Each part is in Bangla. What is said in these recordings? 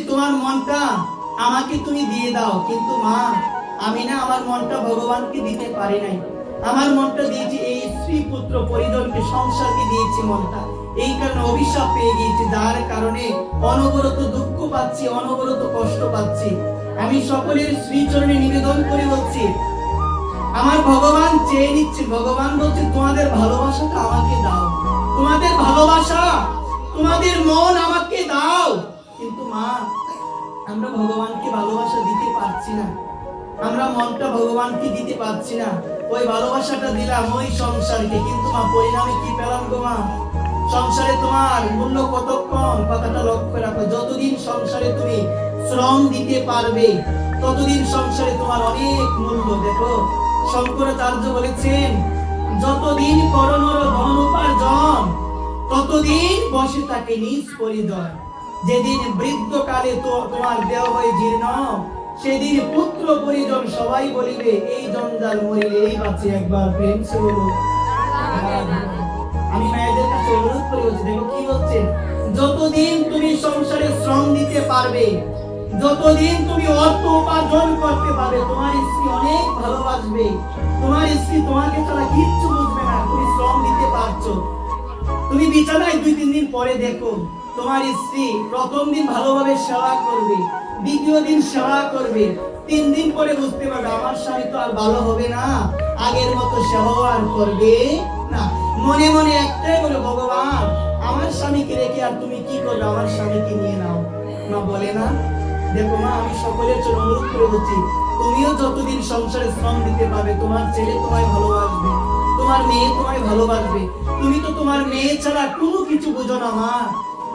তোমার মনটা আমাকে তুমি দিয়ে দাও। কিন্তু মা, আমি না আমার মনটা ভগবানকে দিতে পারি নাই। আমার মনটা দিয়েছি এই স্ত্রী পুত্র পরিজনকে, সংসারকে দিয়েছি মনটা। এই কারণে অভিশাপ পেয়ে গিয়েছি, যার কারণে অনবরত দুঃখ পাচ্ছি, অনবরত কষ্ট পাচ্ছি। আমি সকলের শ্রীচরণে নিবেদন করে বলছি, আমার ভগবান চেয়ে নিচ্ছে। ভগবান বলছে তোমাদের ভালোবাসাটা আমাকে দাও, তোমাদের ভালোবাসা, তোমাদের মন আমাকে দাও। কিন্তু মা, আমরা ভগবানকে ভালোবাসা দিতে পারছি না, আমরা মনটা ভগবানকে দিতে পারছি না। ওই ভালোবাসাটা দিলাম ওই সংসারকে, কিন্তু মা পরিণামে কি পেলাম গো মা? সংসারে তোমার মূল্য কতক্ষণ, কথাটা লক্ষ্য রাখো। যতদিন সংসারে তুমি শ্রম দিতে পারবে, ততদিন সংসারে তোমার অনেক মূল্য। দেখো, শঙ্করাচার্য বলেছেন, যতদিন করো নর ধন উপার্জন, ততদিন বসে থাকে নিজ পরিজন। যেদিন বৃদ্ধকালে তোমার দেহ হয়ে জীর্ণ, সেদিন পুত্র পরিজন সবাই বলিবে, এই জঞ্জাল মরিলে এই বাঁচে। একবার প্রেম সে বলো। আমি মায়েদের কাছে অনুরোধ করে বলছি, দেখো কি হচ্ছে, যতদিন তুমি সংসারে শ্রম দিতে পারবে, যতদিন তুমি অর্থ উপার্জন করতে পারবে, তোমার স্ত্রী অনেক ভালোবাসবে। তোমার স্ত্রী তোমাকে ছাড়া কিচ্ছু বুঝবে না, তুমি শ্রম দিতে পারছো। তুমি বিছানায় 2-3 দিন পরে দেখো, তোমার স্ত্রী প্রথম দিন ভালোভাবে সেবা করবে, দ্বিতীয় দিন সেবা করবে, 3 দিন পরে বুঝতে পারবে আমার স্বামী তো আর ভালো হবে না, আগের মতো সেবা আর করবে না। মনে মনে একটাই বলে, ভগবান আমার স্বামীকে রেখে আর তুমি কি করবে, আমার স্বামীকে নিয়ে নাও। মা বলে না? দেখো মা, আমি সকলের জন্য অনুরোধ করে বলছি, তুমিও যতদিন সংসারে শ্রম দিতে পারবে, তোমার ছেলে তোমায় ভালোবাসবে, তোমার মেয়ে তোমায় ভালোবাসবে। তুমি তো তোমার মেয়ে ছাড়া কোনো কিছু বুঝো না মা।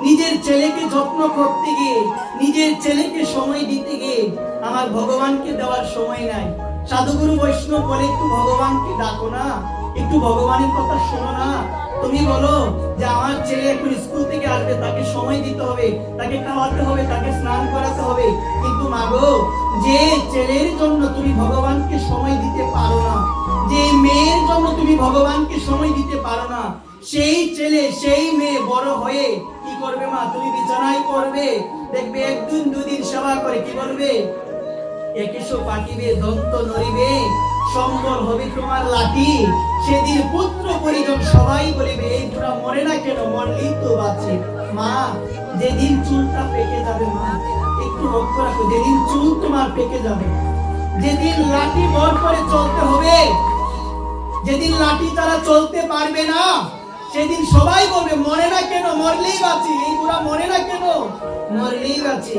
নিজের ছেলেকে যত্ন করতে গিয়ে, নিজের ছেলেকে সময় দিতে গিয়ে আমার ভগবানকে দেওয়ার সময় নাই। সাধুগুরু বৈষ্ণব বলে, একটু ভগবানকে ডাকো না, একটু ভগবানের কথা শোনো না। তুমি বলো যে আমার ছেলে এখন স্কুল থেকে আসবে, তাকে সময় দিতে হবে, তাকে খাওয়াতে হবে, তাকে স্নান করাতে হবে। কিন্তু মাগো, যে ছেলের জন্য তুমি ভগবানকে সময় দিতে পারো না, যে মেয়ের জন্য তুমি ভগবানকে সময় দিতে পারো না, সেই ছেলে সেই মেয়ে বড় হয়ে কি করবে মা? তুমি বিছানায় করবে, দেখবে 1-2 দিন সেবা করে কি বলবে? একেশো পাকিবে, দন্ত নড়িবে, সম্বল হবে তোমার লাঠি। সেদিন পুত্র পরিজন সবাই বলিবে, এই বুড়া মরে না কেন, মরলেই তো বাঁচে। মা, যেদিন চুলটা পেকে যাবে মা, একটু লক্ষ্য রাখো, যেদিন চুল তোমার পেকে যাবে, যেদিন লাঠি বর করে চলতে হবে, যেদিন লাঠি তারা চলতে পারবে না, সেদিন সবাই বলবে, মরে না কেন, মরলেই বাঁচি। এই বুড়া মরে না কেন, মরলেই বাঁচি।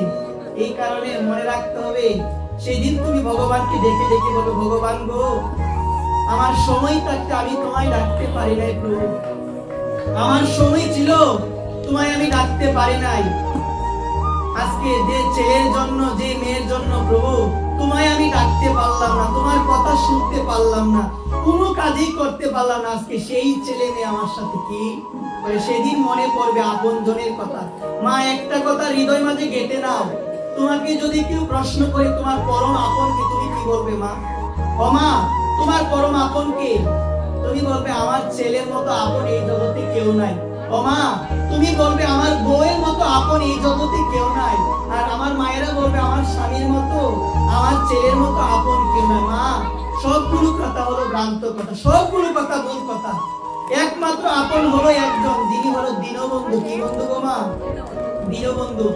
এই কারণে মনে রাখতে হবে, সেদিন তুমি ভগবানকে ডেকে ডেকে বলো, ভগবান গো, আমার সময় থাকতে আমি তোমায় ডাকতে পারি নাই প্রভু, আমার সময় ছিল তোমায় আমি ডাকতে পারি নাই। আজকে যে ছেলের জন্য, যে মেয়ের জন্য প্রভু তোমায় আমি ডাকতে পারলাম না, তোমার কথা শুনতে পারলাম না, কোনো কাজই করতে পারলাম না, আজকে সেই ছেলে মেয়ে আমার সাথে কি করে? সেদিন মনে পড়বে আপন জনের কথা। মা, একটা কথা হৃদয় মাঝে গেঁথে নাও, তোমাকে যদি কেউ প্রশ্ন করে তোমার পরম আপন কে, তুমি কি বলবে মা? ও মা, তোমার পরম আপন কে? তুমি বলবে, আমার ছেলের মতো আপন এই জগতে কেউ নাই। ও মা, তুমি বলবে, আমার বউয়ের মতো আপন এই জগতে কেউ নাই। আর আমার মায়েরা বলবে, আমার স্বামীর মতো, আমার ছেলের মতো আপন কেউ নাই। মা, সবগুলো কথা হলো ভ্রান্ত কথা, সবগুলো কথা ভুল কথা। একমাত্র আপন হলো একজন, যিনি হলো দীনবন্ধু। কি বন্ধু গো মা? দীনবন্ধু।